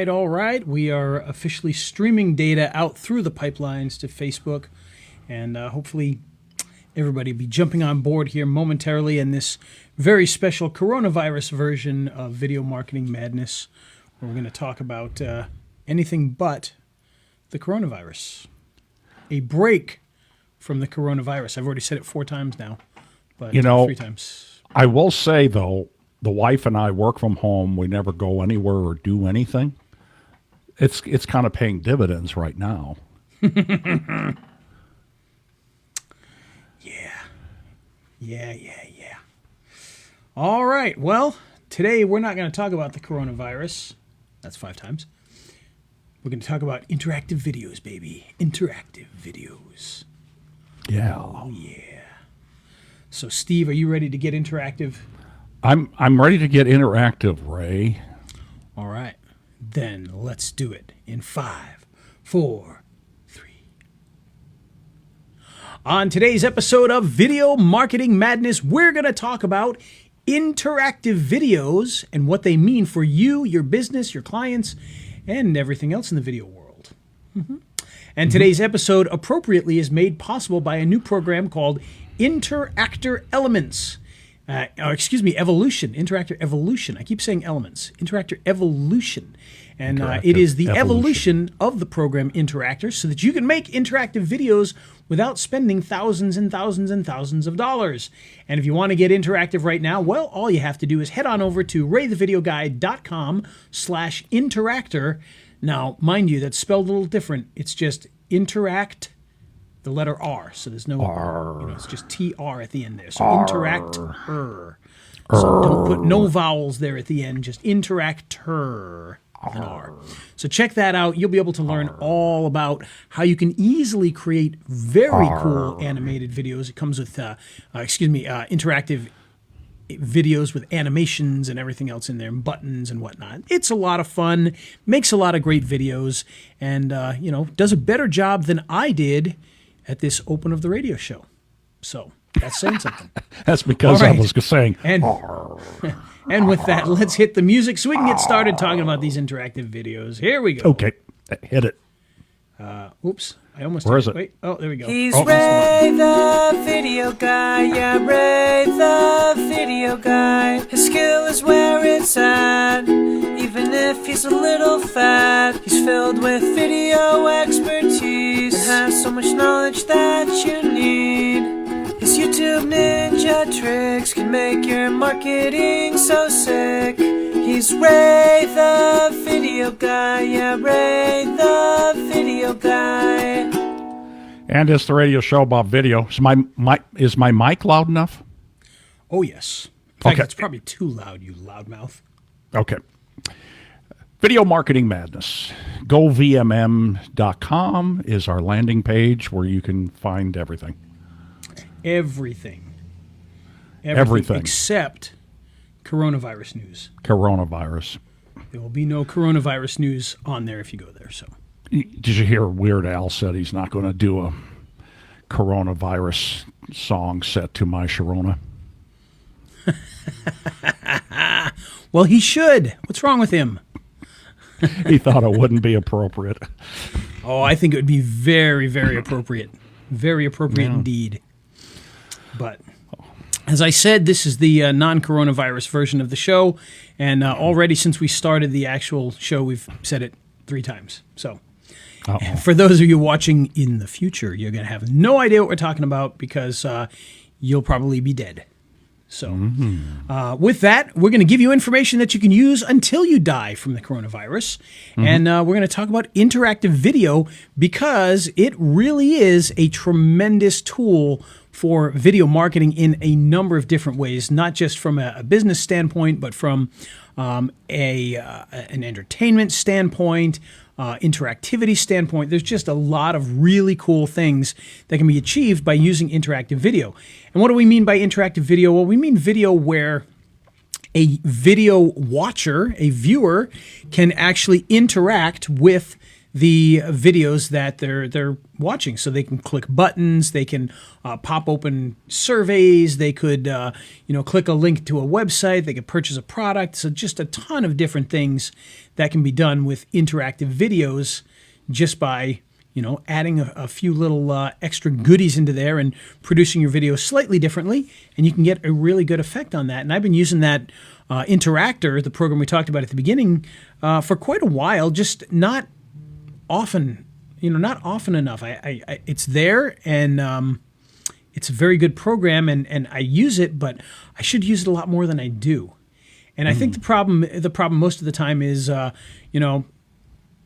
right, all right. We are officially streaming data out through the pipelines to Facebook, and hopefully everybody will be jumping on board here momentarily in this very special coronavirus version of Video Marketing Madness, where we're going to talk about anything but the coronavirus. A break from the coronavirus. I've already said it 4 times now, but 3 times. I will say, though, the wife and I work from home. We never go anywhere or do anything. It's kind of paying dividends right now. Yeah. All right. Well, today we're not going to talk about the coronavirus. That's 5 times. We're going to talk about interactive videos, baby. Interactive videos. Yeah. Oh, yeah. So, Steve, are you ready to get interactive? I'm ready to get interactive, Ray. All right. Then let's do it in 5, 4, 3. On today's episode of Video Marketing Madness, we're going to talk about interactive videos and what they mean for you, your business, your clients, and everything else in the video world. And today's episode appropriately is made possible by a new program called Interactor Elements. Evolution. Interactor Evolution. I keep saying Elements. Interactor Evolution. And it is the evolution of the program Interactor so that you can make interactive videos without spending thousands and thousands and thousands of dollars. And if you want to get interactive right now, well, all you have to do is head on over to raythevideoguy.com/interactor. Now, mind you, that's spelled a little different. It's just interact, the letter R. So there's no, it's just TR at the end there. So interactor. So don't put no vowels there at the end, just interactor. With an R. So check that out. You'll be able to learn all about how you can easily create very cool animated videos. It comes with, interactive videos with animations and everything else in there, and buttons and whatnot. It's a lot of fun, makes a lot of great videos, and, does a better job than I did at this open of the radio show. So that's saying something. That's because I was saying, And with that, let's hit the music so we can get started talking about these interactive videos. Here we go. Okay, hit it. Oops, I almost. Where is it? Wait, oh, there we go. He's Ray the Video Guy, yeah, Ray the Video Guy. His skill is where it's at, even if he's a little fat. He's filled with video expertise and has so much knowledge that you need. His YouTube ninja tricks can make your marketing so sick. He's Ray the Video Guy, yeah, Ray the Video Guy. And it's the radio show about video. Is my mic loud enough? Oh, yes. In fact, it's probably too loud, you loudmouth. Okay. Video Marketing Madness. GoVMM.com is our landing page where you can find everything. Everything. Except coronavirus news. Coronavirus. There will be no coronavirus news on there if you go there. So, did you hear Weird Al said he's not going to do a coronavirus song set to My Sharona? Well, he should. What's wrong with him? He thought it wouldn't be appropriate. Oh, I think it would be very, very appropriate. Very appropriate indeed. But as I said, this is the non-coronavirus version of the show, and already since we started the actual show, we've said it 3 times. So for those of you watching in the future, you're going to have no idea what we're talking about because you'll probably be dead. So with that, we're going to give you information that you can use until you die from the coronavirus. And we're going to talk about interactive video because it really is a tremendous tool for video marketing in a number of different ways, not just from a business standpoint, but from an entertainment standpoint, interactivity standpoint. There's just a lot of really cool things that can be achieved by using interactive video. And what do we mean by interactive video? Well, we mean video where a video watcher, a viewer, can actually interact with the videos that they're watching. So they can click buttons, they can pop open surveys, they could click a link to a website, they could purchase a product. So just a ton of different things that can be done with interactive videos just by adding a few little extra goodies into there and producing your video slightly differently, and you can get a really good effect on that. And I've been using that Interactor, the program we talked about at the beginning, for quite a while, just not often, not often enough. It's there, and it's a very good program, and I use it, but I should use it a lot more than I do. And I think the problem most of the time is,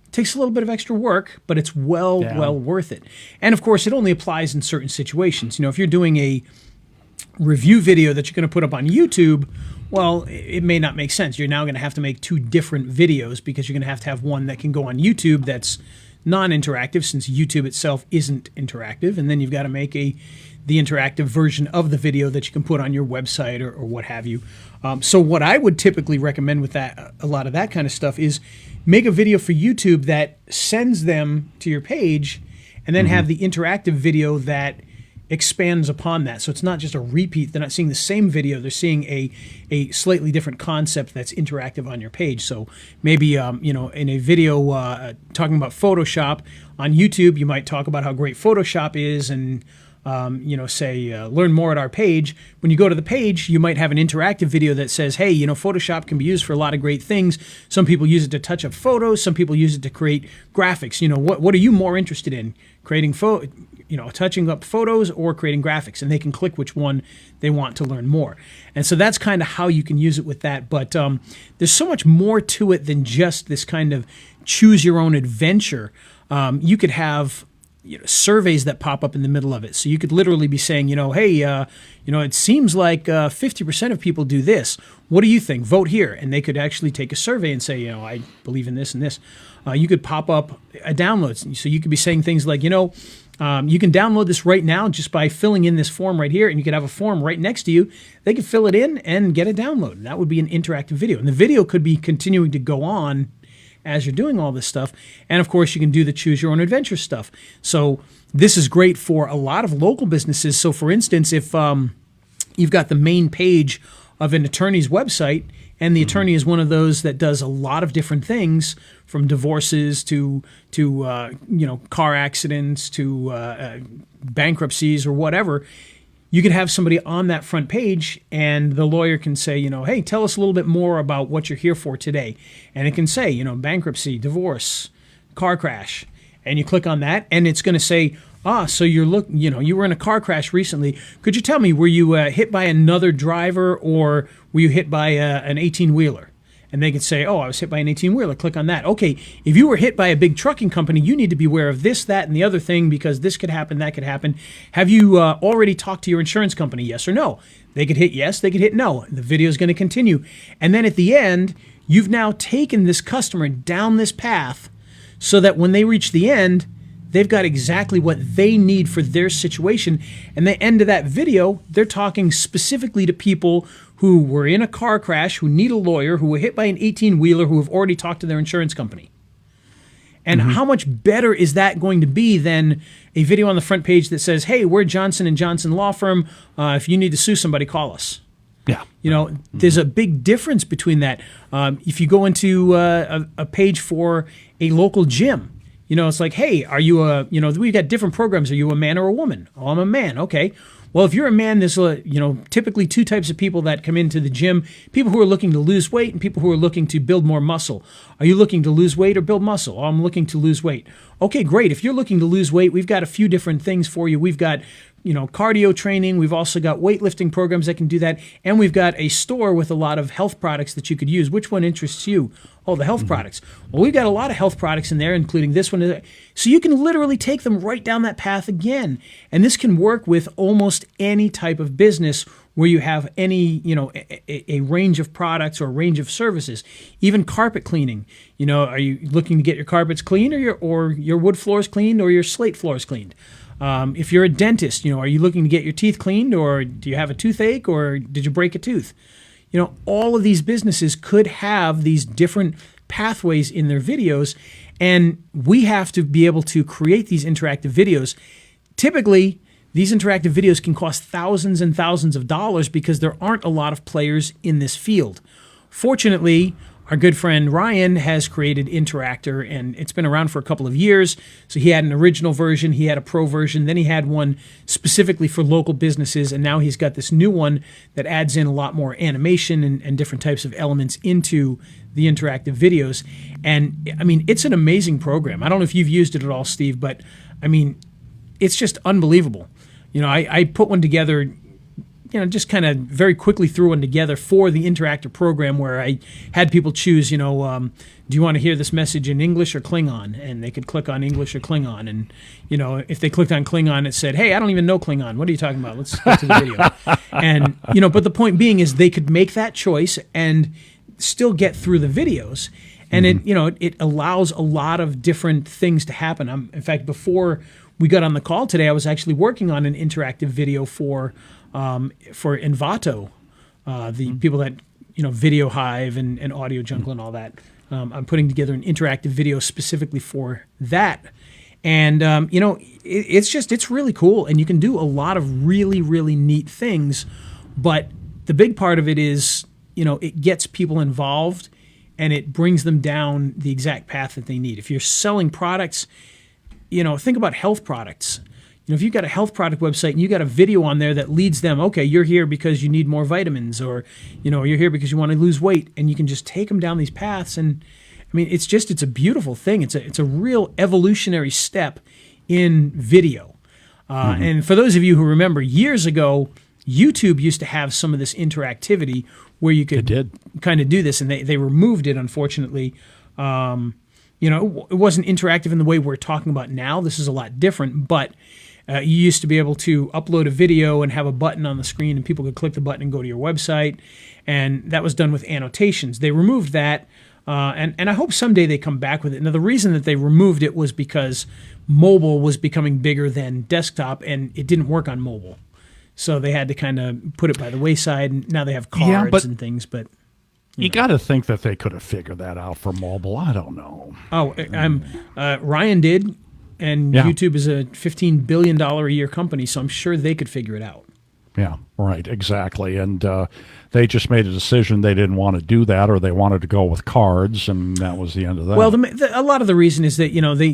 takes a little bit of extra work, but it's well worth it. And of course, it only applies in certain situations. If you're doing a review video that you're going to put up on YouTube, well, it may not make sense. You're now going to have to make two different videos because you're going to have one that can go on YouTube that's non-interactive, since YouTube itself isn't interactive, and then you've got to make the interactive version of the video that you can put on your website or what have you. So what I would typically recommend with that, a lot of that kind of stuff, is make a video for YouTube that sends them to your page, and then have the interactive video that expands upon that. So it's not just a repeat. They're not seeing the same video. They're seeing a slightly different concept that's interactive on your page. So maybe, in a video talking about Photoshop on YouTube, you might talk about how great Photoshop is and learn more at our page. When you go to the page, you might have an interactive video that says, hey, Photoshop can be used for a lot of great things. Some people use it to touch up photos. Some people use it to create graphics. What are you more interested in? Creating touching up photos or creating graphics? And they can click which one they want to learn more. And so that's kind of how you can use it with that. But there's so much more to it than just this kind of choose your own adventure. You could have surveys that pop up in the middle of it. So you could literally be saying, hey, it seems like 50% of people do this. What do you think? Vote here. And they could actually take a survey and say, I believe in this and this. You could pop up a download. So you could be saying things like, you can download this right now just by filling in this form right here, and you could have a form right next to you. They could fill it in and get a download. And that would be an interactive video. And the video could be continuing to go on as you're doing all this stuff. And of course, you can do the choose your own adventure stuff. So this is great for a lot of local businesses. So for instance, if you've got the main page of an attorney's website, and the attorney is one of those that does a lot of different things, from divorces to car accidents to bankruptcies or whatever, you could have somebody on that front page, and the lawyer can say, hey, tell us a little bit more about what you're here for today. And it can say, bankruptcy, divorce, car crash. And you click on that, and it's going to say, so you were in a car crash recently. Could you tell me, were you hit by another driver, or were you hit by an 18-wheeler? And they could say, I was hit by an 18-wheeler. Click on that. Okay, if you were hit by a big trucking company, you need to be aware of this, that, and the other thing, because this could happen, that could happen. Have you already talked to your insurance company, yes or no? They could hit yes, they could hit no. The video is going to continue. And then at the end, you've now taken this customer down this path so that when they reach the end, they've got exactly what they need for their situation. And the end of that video, they're talking specifically to people who were in a car crash, who need a lawyer, who were hit by an 18-wheeler, who have already talked to their insurance company. And how much better is that going to be than a video on the front page that says, hey, we're Johnson & Johnson Law Firm. If you need to sue somebody, call us. Yeah. There's a big difference between that. If you go into a page for a local gym, it's like, hey, are you we've got different programs. Are you a man or a woman? Oh, I'm a man. Okay. Well, if you're a man, there's typically two types of people that come into the gym: people who are looking to lose weight and people who are looking to build more muscle. Are you looking to lose weight or build muscle? Oh, I'm looking to lose weight. Okay, great. If you're looking to lose weight, we've got a few different things for you. We've got cardio training. We've also got weightlifting programs that can do that. And we've got a store with a lot of health products that you could use. Which one interests you? Oh, the health products. Well, we've got a lot of health products in there, including this one. So you can literally take them right down that path again. And this can work with almost any type of business where you have any, a range of products or a range of services. Even carpet cleaning. Are you looking to get your carpets cleaned or your wood floors cleaned or your slate floors cleaned? If you're a dentist, are you looking to get your teeth cleaned, or do you have a toothache, or did you break a tooth? All of these businesses could have these different pathways in their videos, and we have to be able to create these interactive videos. Typically, these interactive videos can cost thousands and thousands of dollars because there aren't a lot of players in this field. Fortunately, our good friend Ryan has created Interactor, and it's been around for a couple of years. So he had an original version, he had a pro version, then he had one specifically for local businesses, and now he's got this new one that adds in a lot more animation and different types of elements into the interactive videos. And I mean, it's an amazing program. I don't know if you've used it at all, Steve, but I mean, it's just unbelievable. You know, I put one together, just kind of very quickly threw one together for the Interactor program where I had people choose, do you want to hear this message in English or Klingon? And they could click on English or Klingon. And, if they clicked on Klingon, it said, hey, I don't even know Klingon. What are you talking about? Let's go to the video. And, but the point being is they could make that choice and still get through the videos. And it allows a lot of different things to happen. In fact, before we got on the call today, I was actually working on an interactive video for Envato, the people that, Video Hive and Audio Jungle and all that. I'm putting together an interactive video specifically for that. And, it's really cool. And you can do a lot of really, really neat things. But the big part of it is, it gets people involved and it brings them down the exact path that they need. If you're selling products, think about health products. If you've got a health product website and you got a video on there that leads them, okay, you're here because you need more vitamins, or, you're here because you want to lose weight, and you can just take them down these paths. And I mean, it's a beautiful thing. It's a real evolutionary step in video. And for those of you who remember, years ago, YouTube used to have some of this interactivity where you could kind of do this, and they removed it, unfortunately. It wasn't interactive in the way we're talking about now. This is a lot different, but you used to be able to upload a video and have a button on the screen, and people could click the button and go to your website, and that was done with annotations. They removed that, and I hope someday they come back with it. Now, the reason that they removed it was because mobile was becoming bigger than desktop, and it didn't work on mobile. So they had to kind of put it by the wayside, and now they have cards and things, but... You got to think that they could have figured that out for mobile. I don't know. Oh, Ryan did, and YouTube is a $15 billion a year company, so I'm sure they could figure it out. Yeah, right, exactly. And they just made a decision they didn't want to do that, or they wanted to go with cards, and that was the end of that. Well, a lot of the reason is that,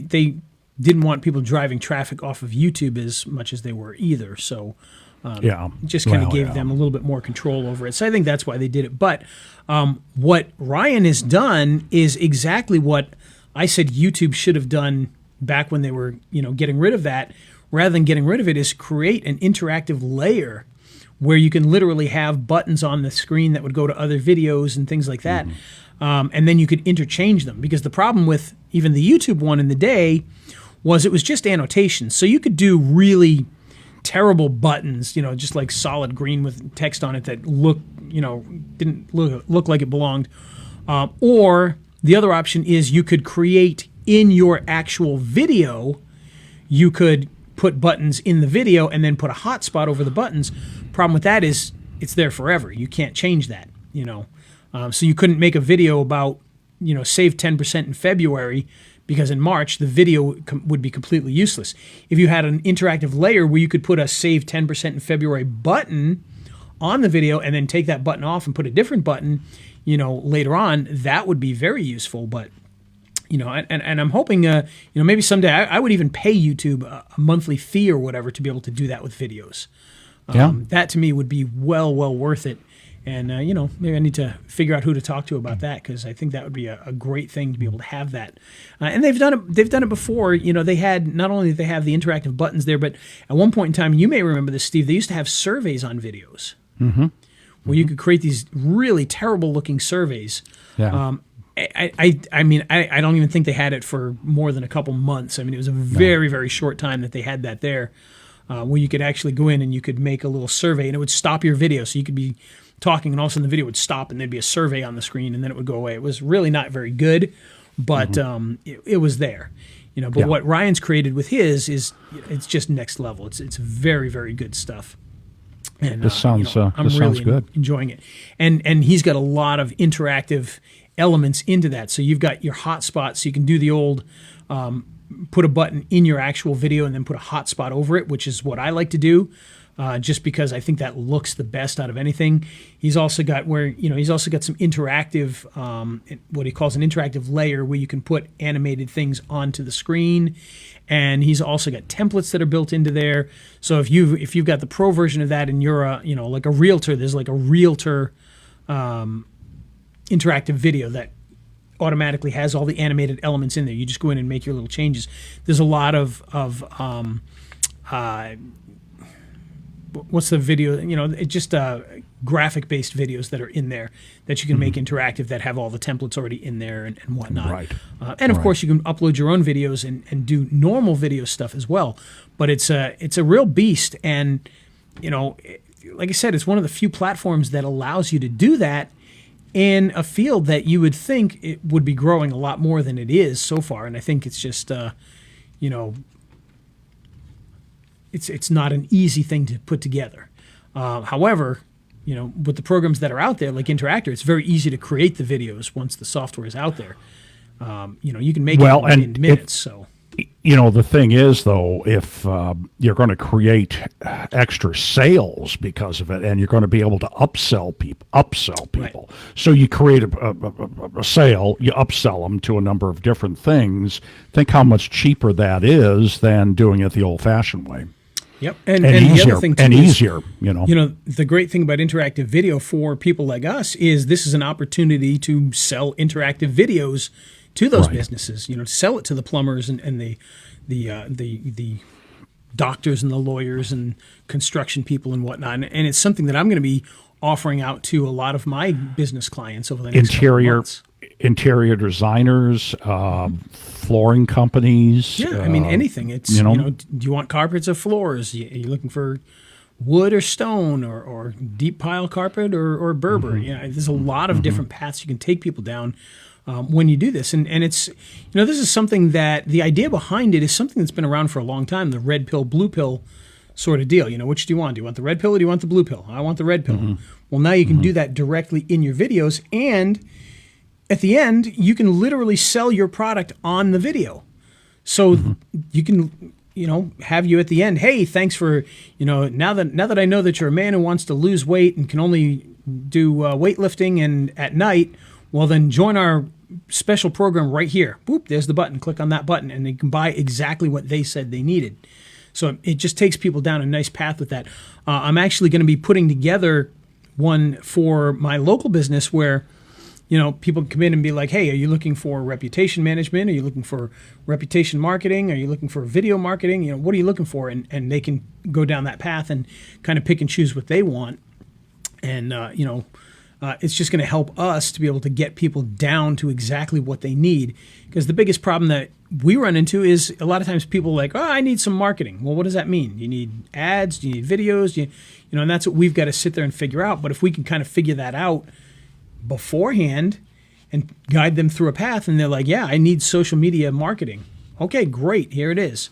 they didn't want people driving traffic off of YouTube as much as they were either, so... just kind of gave them a little bit more control over it. So I think that's why they did it. But what Ryan has done is exactly what I said YouTube should have done back when they were, getting rid of that. Rather than getting rid of it, is create an interactive layer where you can literally have buttons on the screen that would go to other videos and things like that. And then you could interchange them. Because the problem with even the YouTube one in the day was it was just annotations. So you could do really... terrible buttons, just like solid green with text on it that didn't look like it belonged. Or the other option is you could create in your actual video, you could put buttons in the video and then put a hotspot over the buttons. Problem with that is it's there forever. You can't change that, So you couldn't make a video about, save 10% in February, because in March, the video would be completely useless. If you had an interactive layer where you could put a save 10% in February button on the video and then take that button off and put a different button, later on, that would be very useful. But, and I'm hoping, maybe someday I would even pay YouTube a monthly fee or whatever to be able to do that with videos. That to me would be well worth it. And, maybe I need to figure out who to talk to about that, because I think that would be a great thing to be able to have that. And they've done it before. They had, not only did they have the interactive buttons there, but at one point in time, you may remember this, Steve, they used to have surveys on videos where you could create these really terrible looking surveys. Yeah. I mean, I don't even think they had it for more than a couple months. I mean, it was a very, very short time that they had that there, where you could actually go in and you could make a little survey, and it would stop your video. So you could be talking, and all of a sudden the video would stop, and there'd be a survey on the screen, and then it would go away. It was really not very good, but it was there. But what Ryan's created with his is it's just next level. It's very, very good stuff. And this sounds I'm this really sounds good. Enjoying it. And he's got a lot of interactive elements into that. So you've got your hotspot, so you can do the old put a button in your actual video and then put a hotspot over it, which is what I like to do. Just because I think that looks the best out of anything. He's also got he's also got some interactive, what he calls an interactive layer where you can put animated things onto the screen. And he's also got templates that are built into there. So if you've got the pro version of that and you're like a realtor, there's like a realtor interactive video that automatically has all the animated elements in there. You just go in and make your little changes. There's a lot of what's the video? It's just graphic-based videos that are in there that you can make interactive that have all the templates already in there and whatnot. Right. And of course, you can upload your own videos and do normal video stuff as well. But it's a real beast, and like I said, it's one of the few platforms that allows you to do that in a field that you would think it would be growing a lot more than it is so far. And I think it's just it's not an easy thing to put together. However, with the programs that are out there, like Interactor, it's very easy to create the videos once the software is out there. You can make it in minutes. The thing is, though, if you're going to create extra sales because of it, and you're going to be able to upsell people. Right. So you create a sale, you upsell them to a number of different things. Think how much cheaper that is than doing it the old-fashioned way. Yep, and easier, the other thing too and is, easier. The great thing about interactive video for people like us is this is an opportunity to sell interactive videos to those businesses. To sell it to the plumbers and the doctors and the lawyers and construction people and whatnot. And it's something that I'm going to be offering out to a lot of my business clients over the next couple of months. Interior designers, flooring companies. Yeah, anything. It's do you want carpets or floors? Are you looking for wood or stone or deep pile carpet or Berber? There's a lot of different paths you can take people down when you do this. And it's this is something that the idea behind it is something that's been around for a long time. The red pill, blue pill sort of deal. Which do you want? Do you want the red pill or do you want the blue pill? I want the red pill. Well, now you can do that directly in your videos, and at the end, you can literally sell your product on the video. So you can, have you at the end, hey, thanks for, now that I know that you're a man who wants to lose weight and can only do weightlifting and at night, well, then join our special program right here. Boop, there's the button. Click on that button, and they can buy exactly what they said they needed. So it just takes people down a nice path with that. I'm actually going to be putting together one for my local business where people come in and be like, hey, are you looking for reputation management? Are you looking for reputation marketing? Are you looking for video marketing? What are you looking for? And they can go down that path and kind of pick and choose what they want. And, it's just going to help us to be able to get people down to exactly what they need. Because the biggest problem that we run into is a lot of times people are like, I need some marketing. Well, what does that mean? Do you need ads? Do you need videos? And that's what we've got to sit there and figure out. But if we can kind of figure that out beforehand and guide them through a path, and they're like, yeah, I need social media marketing. Okay, great. Here it is.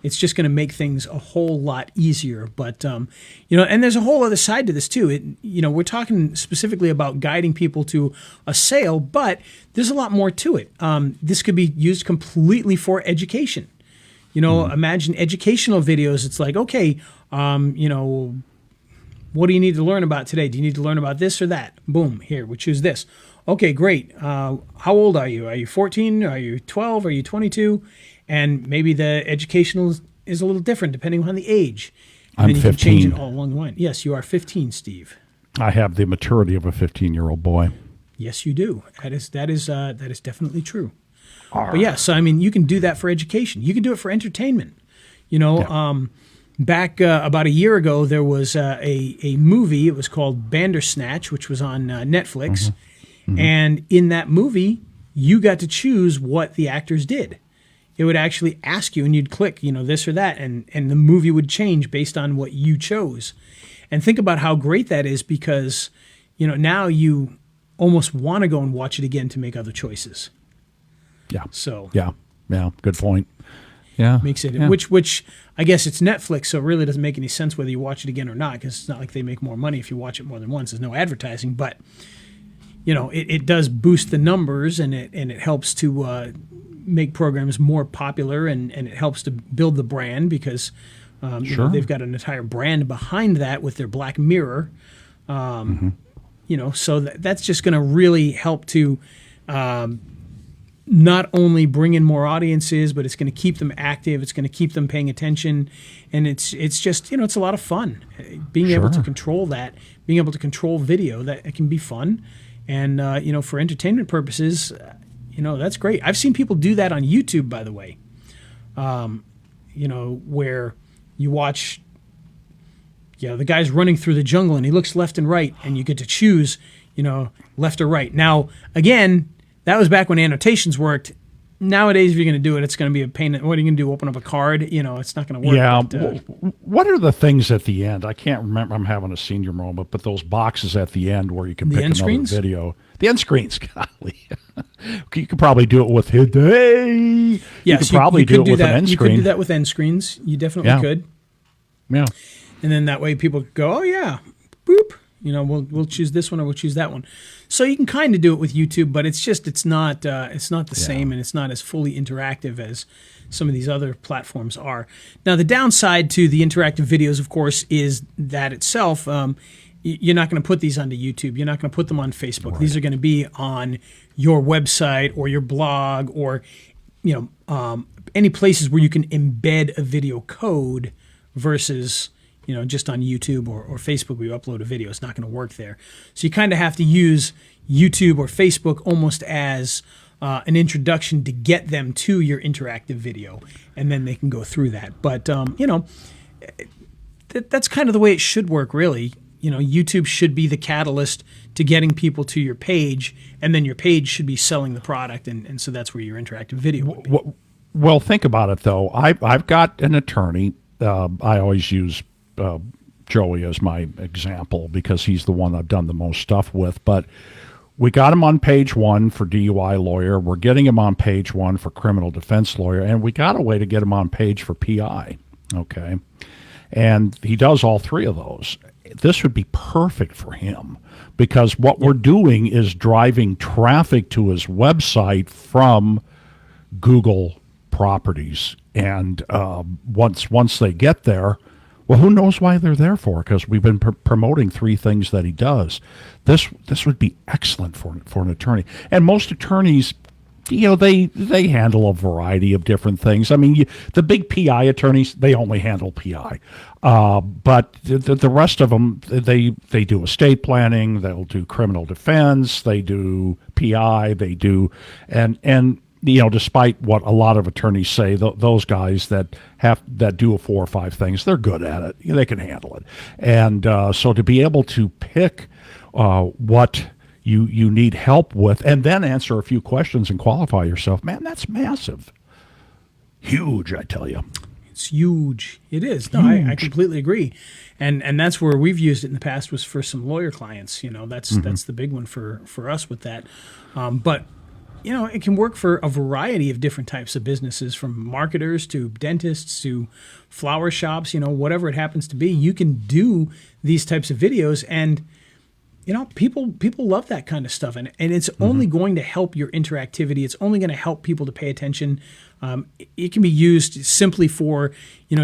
It's just going to make things a whole lot easier. But, and there's a whole other side to this too. We're talking specifically about guiding people to a sale, but there's a lot more to it. This could be used completely for education. Imagine educational videos. It's like, okay, what do you need to learn about today? Do you need to learn about this or that? Boom, here, we choose this. Okay, great. How old are you? Are you 14? Are you 12? Are you 22? And maybe the educational is a little different depending on the age. And I'm then you 15. can change it all along the line. Yes, you are 15, Steve. I have the maturity of a 15-year-old boy. Yes, you do. That is definitely true. But yeah, so you can do that for education. You can do it for entertainment. Back about a year ago, there was a movie. It was called Bandersnatch, which was on Netflix. And in that movie, you got to choose what the actors did. It would actually ask you, and you'd click, this or that, and the movie would change based on what you chose. And think about how great that is, because, now you almost want to go and watch it again to make other choices. Yeah. So. Yeah. Good point. Yeah. Makes it, which I guess it's Netflix, so it really doesn't make any sense whether you watch it again or not, because it's not like they make more money if you watch it more than once. There's no advertising, but it does boost the numbers, and it helps to make programs more popular, and it helps to build the brand because they've got an entire brand behind that with their Black Mirror. So that's just going to really help to not only bring in more audiences, but it's going to keep them active. It's going to keep them paying attention, and it's just it's a lot of fun being able to control that, being able to control video. That it can be fun, and for entertainment purposes, that's great. I've seen people do that on YouTube, by the way. Where you watch. The guy's running through the jungle and he looks left and right, and you get to choose, left or right. Now, again, that was back when annotations worked. Nowadays, if you're going to do it, it's going to be a pain. What are you going to do? Open up a card? It's not going to work. Yeah. But, what are the things at the end? I can't remember. I'm having a senior moment, but those boxes at the end where you can pick another video. The end screens, golly. You could probably do it with Hey. Yes, you could probably do it with an end screen. You could do that with end screens. You definitely could. Yeah. And then that way people go, oh yeah, boop. We'll choose this one or we'll choose that one. So you can kind of do it with YouTube, but it's not the same, and it's not as fully interactive as some of these other platforms are. Now the downside to the interactive videos, of course, is that itself. You're not going to put these onto YouTube. You're not going to put them on Facebook. Right. These are going to be on your website or your blog or any places where you can embed a video code versus just on YouTube or Facebook where you upload a video. It's not going to work there. So you kind of have to use YouTube or Facebook almost as an introduction to get them to your interactive video, and then they can go through that. But, that's kind of the way it should work, really. YouTube should be the catalyst to getting people to your page, and then your page should be selling the product, and so that's where your interactive video would be. Well, think about it, though. I've got an attorney. I always use Joey as my example because he's the one I've done the most stuff with. But we got him on page 1 for DUI lawyer. We're getting him on page 1 for criminal defense lawyer. And we got a way to get him on page for PI. Okay. And he does all 3 of those. This would be perfect for him because what we're doing is driving traffic to his website from Google properties. And once they get there, well, who knows why they're there for? Because we've been promoting 3 things that he does. This would be excellent for an attorney. And most attorneys, they handle a variety of different things. I mean, the big PI attorneys, they only handle PI. But the rest of them, they do estate planning, they'll do criminal defense, they do PI, they do, and despite what a lot of attorneys say, those guys that do 4 or 5 things, they're good at it. They can handle it. And so to be able to pick what you need help with and then answer a few questions and qualify yourself, man, that's massive. Huge, I tell you. It's huge. It is. No, I completely agree. And that's where we've used it in the past was for some lawyer clients. That's the big one for us with that. But it can work for a variety of different types of businesses, from marketers to dentists to flower shops, whatever it happens to be. You can do these types of videos, and people love that kind of stuff, and it's only going to help your interactivity. It's only going to help people to pay attention. It can be used simply for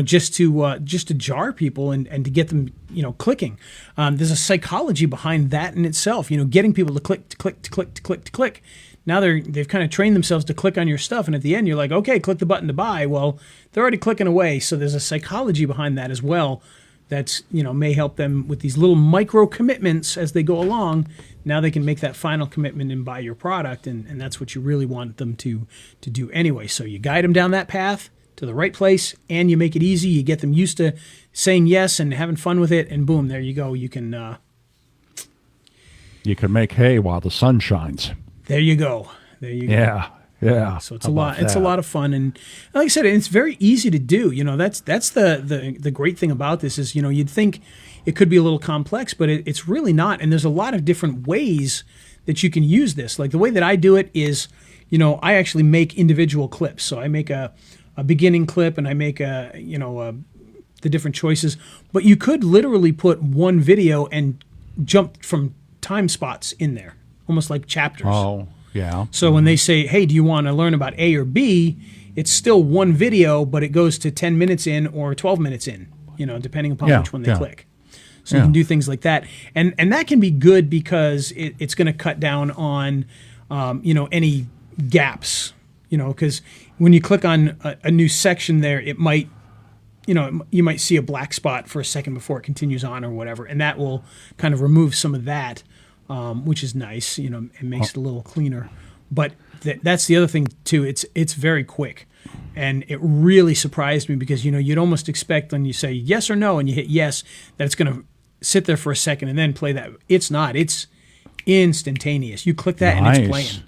just to jar people and to get them clicking. There's a psychology behind that in itself. Getting people to click. Now they've kind of trained themselves to click on your stuff, and at the end you're like, okay, click the button to buy. Well, they're already clicking away, so there's a psychology behind that as well. That's may help them with these little micro commitments as they go along. Now they can make that final commitment and buy your product, and that's what you really want them to do anyway. So you guide them down that path to the right place, and you make it easy. You get them used to saying yes and having fun with it, and boom, there you go. You can make hay while the sun shines. There you go. Yeah. So it's a lot. It's a lot of fun, and like I said, it's very easy to do. That's the great thing about this is you'd think it could be a little complex, but it's really not. And there's a lot of different ways that you can use this. Like the way that I do it is, I actually make individual clips. So I make a beginning clip, and I make the different choices. But you could literally put one video and jump from time spots in there. almost like chapters. Oh, yeah. So when they say, hey, do you want to learn about A or B, it's still one video, but it goes to 10 minutes in or 12 minutes in, depending upon which one they click. So you can do things like that. And that can be good because it's going to cut down on, any gaps, because when you click on a new section there, it might, you might see a black spot for a second before it continues on or whatever. And that will kind of remove some of that, which is nice, and makes it a little cleaner. But that's the other thing too. It's very quick, and it really surprised me because you'd almost expect when you say yes or no and you hit yes that it's going to sit there for a second and then play that. It's not. It's instantaneous. You click that and it's playing.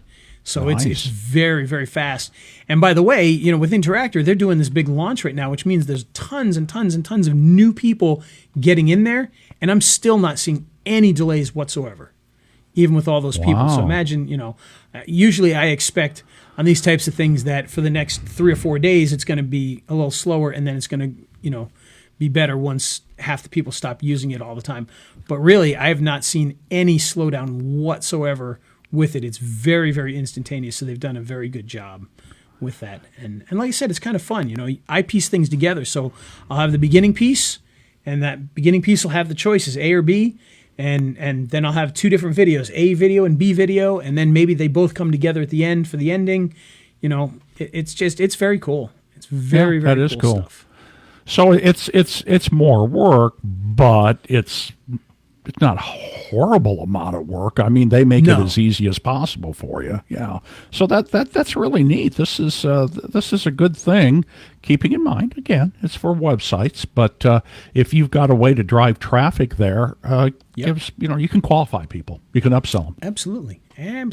So it's very, very fast. And by the way, with Interactor, they're doing this big launch right now, which means there's tons and tons and tons of new people getting in there, and I'm still not seeing any delays whatsoever, even with all those people. So imagine, usually I expect on these types of things that for the next 3 or 4 days, it's going to be a little slower, and then it's going to, be better once half the people stop using it all the time. But really, I have not seen any slowdown whatsoever with it. It's very, very instantaneous. So they've done a very good job with that. And like I said, it's kind of fun. I piece things together. So I'll have the beginning piece, and that beginning piece will have the choices A or B. And then I'll have 2 different videos, A video and B video, and then maybe they both come together at the end for the ending. It's very cool. It's very, very that is cool stuff. So it's more work, but it's not a horrible amount of work. I mean, they make it as easy as possible for you. Yeah. So that's really neat. This is a good thing. Keeping in mind, again, it's for websites, but if you've got a way to drive traffic there, you can qualify people. You can upsell them. Absolutely. Yeah.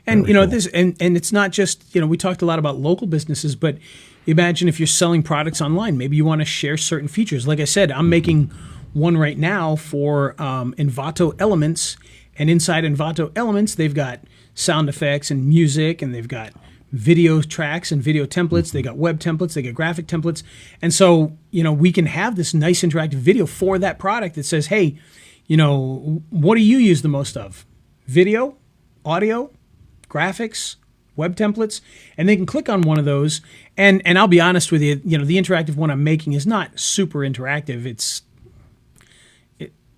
And Very cool. this and it's not just, we talked a lot about local businesses, but imagine if you're selling products online, maybe you want to share certain features. Like I said, I'm making one right now for Envato Elements, and inside Envato Elements, they've got sound effects and music, and they've got video tracks and video templates. They got web templates, they got graphic templates. And so, we can have this nice interactive video for that product that says, hey, what do you use the most of? Video, audio, graphics, web templates, and they can click on one of those. And I'll be honest with you, the interactive one I'm making is not super interactive.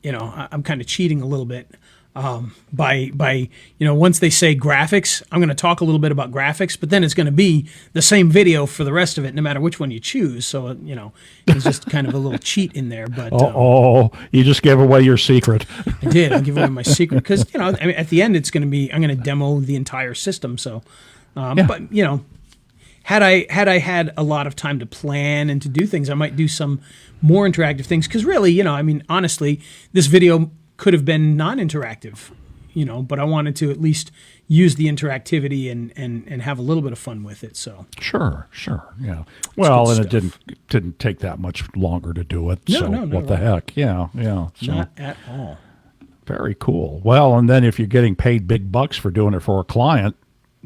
I'm kind of cheating a little bit by once they say graphics, I'm going to talk a little bit about graphics, but then it's going to be the same video for the rest of it, no matter which one you choose. So, it's just kind of a little cheat in there. But you just gave away your secret. I did. I'll give away my secret because, at the end, it's going to be, I'm going to demo the entire system. So, but, had I had a lot of time to plan and to do things, I might do some more interactive things. Because really, honestly, this video could have been non-interactive, but I wanted to at least use the interactivity and have a little bit of fun with it. So sure, yeah. Well, and it didn't take that much longer to do it. No, so not what the heck? Yeah. So, not at all. Very cool. Well, and then if you're getting paid big bucks for doing it for a client,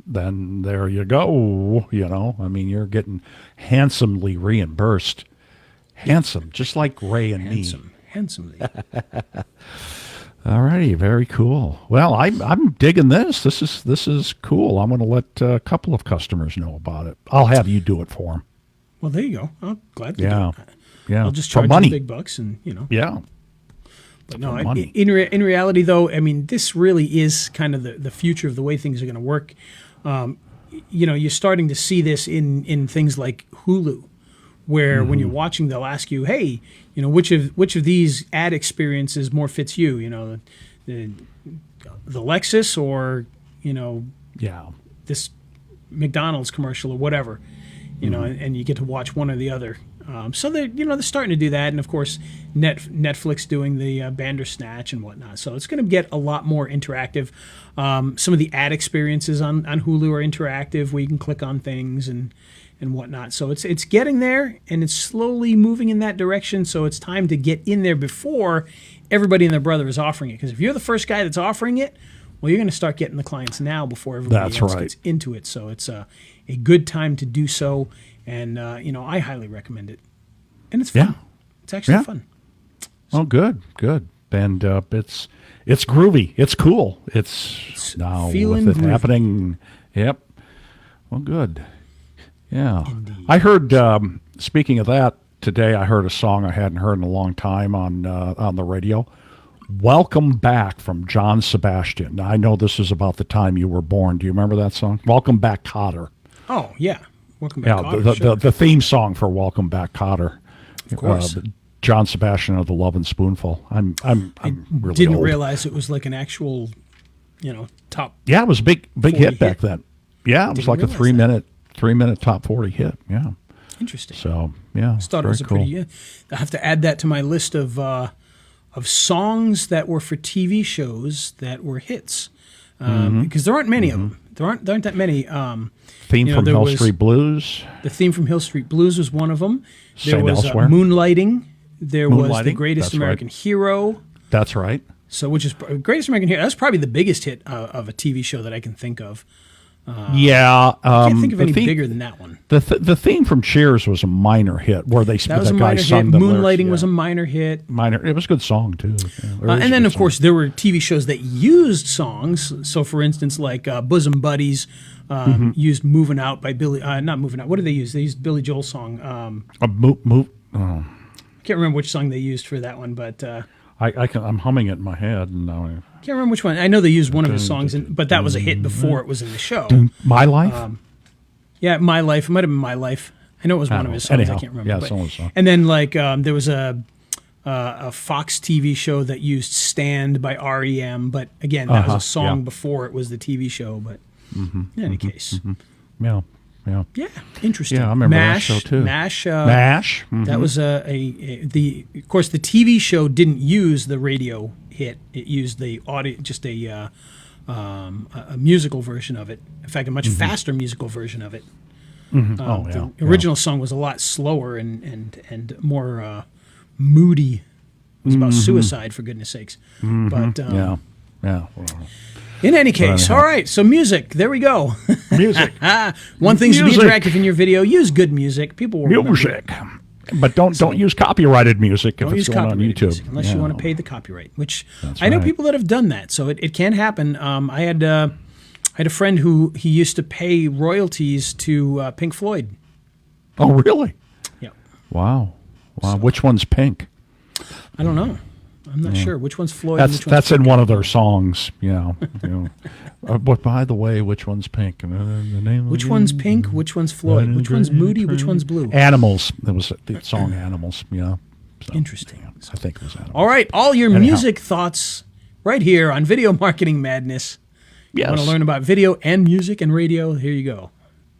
then there you go. You're getting handsomely reimbursed. Handsome, just like Ray and me. Handsomely. All righty, very cool. Well, I'm digging this. This is cool. I'm going to let a couple of customers know about it. I'll have you do it for them. Well, there you go. I'm glad to do it. Yeah. I'll just charge you big bucks and, Yeah. But no, in reality, though, this really is kind of the future of the way things are going to work. You're starting to see this in things like Hulu, where when you're watching, they'll ask you, hey, which of these ad experiences more fits you? The Lexus or, this McDonald's commercial or whatever, and you get to watch one or the other. So they're starting to do that, and of course Netflix doing the Bandersnatch and whatnot. So it's going to get a lot more interactive. Some of the ad experiences on Hulu are interactive, where you can click on things and whatnot. So it's getting there, and it's slowly moving in that direction. So it's time to get in there before everybody and their brother is offering it. Because if you're the first guy that's offering it, well, you're going to start getting the clients now before everybody else gets into it. So it's a good time to do so. And, I highly recommend it. And it's fun. Yeah. It's actually fun. Oh, good. And It's groovy. It's cool. It's now feeling with it groovy. happening. Yep. Well, good. Yeah. Indeed. I heard. Speaking of that, today I heard a song I hadn't heard in a long time on the radio. "Welcome Back" from John Sebastian. Now, I know this is about the time you were born. Do you remember that song? "Welcome Back, Cotter." Oh, yeah. Welcome back. Yeah, Cotter, sure. the theme song for "Welcome Back, Cotter." Of course. John Sebastian of the Love and Spoonful. I'm really Didn't old. realize it was like an actual, top. Yeah, it was a big 40 hit back hit. then. Yeah, it was Didn't like a realize 3-minute top 40 hit. Yeah. Interesting. So yeah, I just thought it very was a cool. pretty. Yeah, I have to add that to my list of songs that were for TV shows that were hits, because there aren't many of them. There aren't that many. Theme from there Hill was- Street Blues. The theme from Hill Street Blues was one of them. There Saint was Elsewhere. Moonlighting. There was The Moonlighting, Greatest that's right. American Hero. That's right. So, which is Greatest American Hero. That's probably the biggest hit of a TV show that I can think of. Yeah. I can't think of the any theme, bigger than that one. The theme from Cheers was a minor hit where they That was a the guy minor hit. sung the lyrics. Moonlighting Yeah. was a minor hit. minor. It was a good song too. Yeah, it was a And then, good of song. course, there were TV shows that used songs. So, for instance, like Bosom Buddies used "Moving Out" by Billy. Not "Moving Out." What did they use? They used Billy Joel's song. Oh, I can't remember which song they used for that one, but I'm humming it in my head, and now I can't remember which one. I know they used one of his songs, but that was a hit before it was in the show. My Life. Yeah, "My Life." It might have been "My Life." I know it was one of know. his songs. Anyhow, I can't remember. yeah, but- it's someone's song. And then, like, there was a Fox TV show that used "Stand" by REM, but again, that was a song yeah. before it was the TV show. But in any case, yeah. yeah, interesting. Yeah, I remember that MASH, show, too. MASH. MASH. That was of course, the TV show didn't use the radio hit. It used the audio, just a musical version of it. In fact, a much faster musical version of it. Oh yeah. The original song was a lot slower and more moody. It was about suicide, for goodness sakes. But Yeah. Yeah. Well, in any case, all right. So music, there we go. music. One thing's to be Music. interactive in your video. Use good music. People will remember it. Music. But don't use copyrighted music if Don't it's use going on copyrighted YouTube. music unless you Yeah. want to pay the copyright, which That's I know right. people that have done that. So it can happen. I had a friend who he used to pay royalties to Pink Floyd. Oh, really? Yeah. Wow. Wow. Which one's Pink? I don't know. I'm not sure which one's Floyd. and which one's That's in one of their songs. You know. But by the way, which one's Pink? The name. Which one's Pink? Which one's Floyd? Which one's Moody? Which one's Blue? Animals. There was the song Animals. Yeah. So, Interesting. I think it was Animals. All right, all your Anyhow. music thoughts right here on Video Marketing Madness. Yes. Want to learn about video and music and radio? Here you go.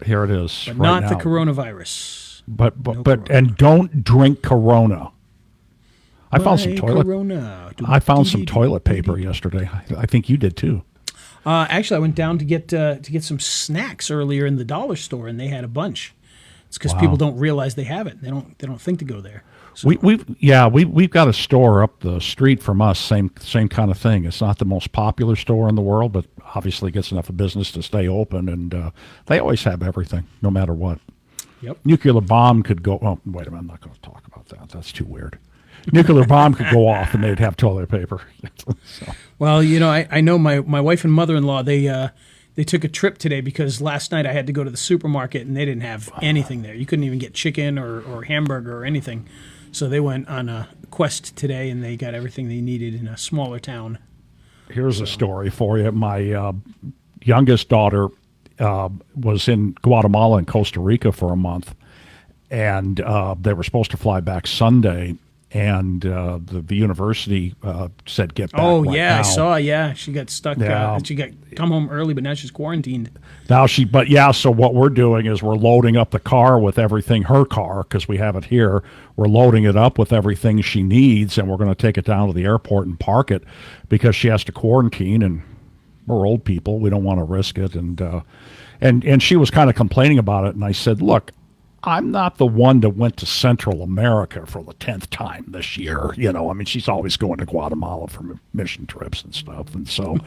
Here it is. But right not now. the coronavirus. But No but Corona. and don't drink Corona. I found some Why toilet. Corona? I found some toilet paper yesterday. I think you did too. Actually, I went down to get some snacks earlier in the dollar store, and they had a bunch. It's because people don't realize they have it. They don't think to go there. So, We've got a store up the street from us. Same kind of thing. It's not the most popular store in the world, but obviously gets enough of business to stay open. And they always have everything, no matter what. yep. Nuclear bomb could go. Oh, wait a minute! I'm not going to talk about that. That's too weird. Nuclear bomb could go off, and they'd have toilet paper. So, Well, I know my wife and mother-in-law, they took a trip today because last night I had to go to the supermarket and they didn't have anything there. You couldn't even get chicken or hamburger or anything. So they went on a quest today and they got everything they needed in a smaller town. here's a story for you. My youngest daughter was in Guatemala and Costa Rica for a month, and they were supposed to fly back Sunday. And the university said, "Get back." Oh, right yeah, I now. saw. Yeah, she got stuck. Yeah. She got come home early, but now she's quarantined. So what we're doing is we're loading up the car with everything, her car, because we have it here. We're loading it up with everything she needs, and we're going to take it down to the airport and park it because she has to quarantine, and we're old people. We don't want to risk it. And she was kind of complaining about it, and I said, look, I'm not the one that went to Central America for the 10th time this year. I mean, she's always going to Guatemala for mission trips and stuff. And so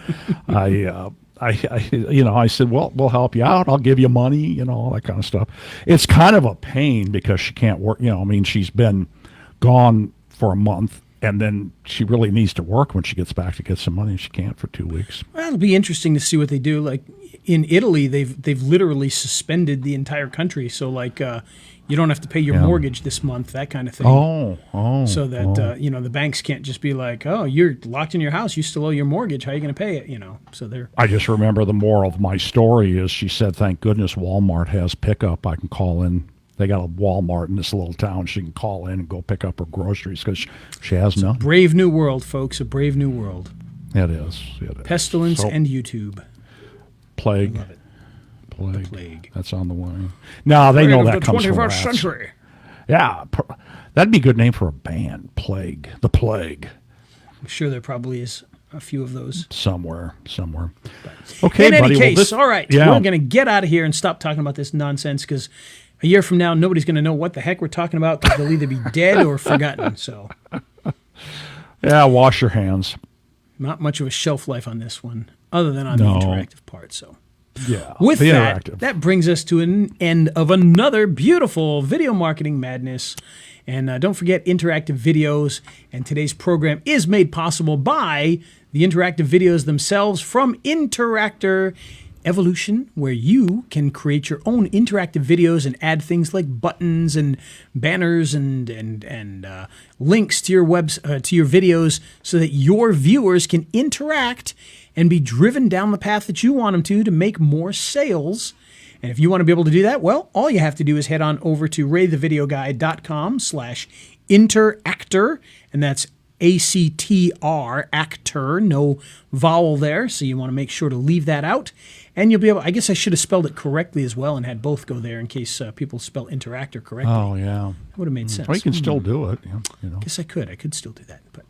I said, well, we'll help you out. I'll give you money, all that kind of stuff. It's kind of a pain because she can't work. I mean, she's been gone for a month and then she really needs to work when she gets back to get some money. She can't for 2 weeks. Well, it'll be interesting to see what they do. Like in Italy, they've literally suspended the entire country. So like you don't have to pay your mortgage this month, that kind of thing. So that the banks can't just be like, oh, you're locked in your house, you still owe your mortgage. How are you going to pay it? So they're. I just remember the moral of my story is she said, "Thank goodness Walmart has pickup. I can call in." They got a Walmart in this little town. She can call in and go pick up her groceries because she has none. Brave new world, folks. A brave new world. It is. Pestilence and YouTube. Plague. I love it. Plague. That's on the way. No, they know that comes from rats. 21st century. Yeah, that'd be a good name for a band. Plague. The Plague. I'm sure there probably is a few of those. Somewhere. Okay, in any buddy. case, all right. Yeah. We're going to get out of here and stop talking about this nonsense because a year from now, nobody's going to know what the heck we're talking about because they'll either be dead or forgotten. So, yeah, wash your hands. Not much of a shelf life on this one, other than on the interactive part. So, yeah, with that brings us to an end of another beautiful video marketing madness. And don't forget interactive videos. And today's program is made possible by the interactive videos themselves from Interactor Evolution, where you can create your own interactive videos and add things like buttons and banners and links to your to your videos so that your viewers can interact and be driven down the path that you want them to make more sales. And if you want to be able to do that, well, all you have to do is head on over to raythevideoguy.com/interactor, and that's ACTR, actor, no vowel there, so you want to make sure to leave that out. And you'll be able, I guess I should have spelled it correctly as well and had both go there in case people spell interactor correctly. Oh, yeah. That would have made sense. Well, you can still do it. I guess I could still do that. But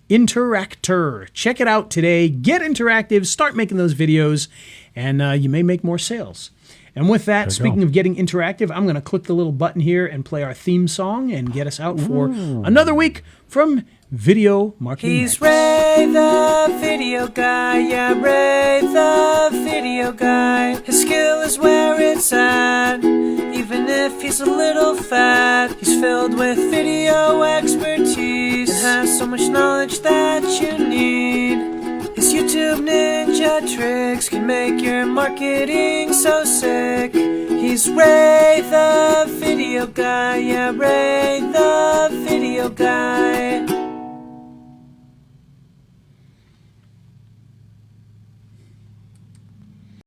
Interactor, check it out today. Get interactive, start making those videos, and you may make more sales. And with that, speaking of getting interactive, I'm going to click the little button here and play our theme song and get us out for another week from Video Marketing. He's Ray the Video Guy, yeah, Ray the Video Guy. His skill is where it's at, even if he's a little fat. He's filled with video expertise and has so much knowledge that you need. His YouTube ninja tricks can make your marketing so sick. He's Ray the Video Guy, yeah, Ray the Video Guy.